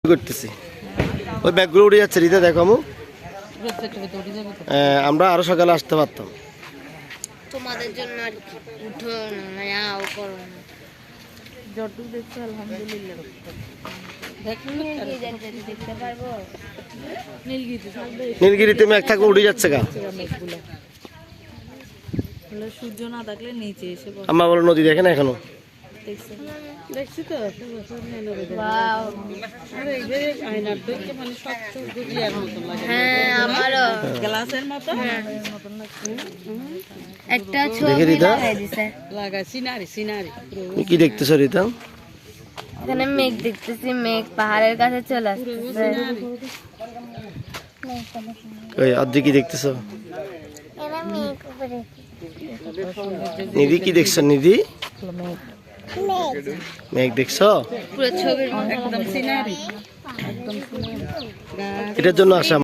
করতেছি ওই ব্যাগগুলো উঠে যাচ্ছে রিতা দেখো আমু আমরা আরো সকালে আসতে পারতাম তোমাদের জন্য আর কি উঠো না যাও করো না যতটুকু দেখছি আলহামদুলিল্লাহ দেখতে পারবো নীলগিরিতে মেঘ থাকবে উঠে যাচ্ছে গা সূর্য না থাকলে নিচে এসে আম্মা বলো নদী দেখে না এখনো দেখছি তো হ্যাঁ আমারও গ্লাসের মতো একটা ছবি লাগাই দিছে লাগা সিনারি সিনারি কি দেখতেছো রিতা এখানে মেঘ দেখতেছি মেঘ পাহাড়ের কাছে চলে আসতেছে ওই অর্ধে কি দেখতেছো নিধি কি দেখছো নিধি মেঘ দেখছো পুরো ছবির একদম সিনারি এটার জন্য আসা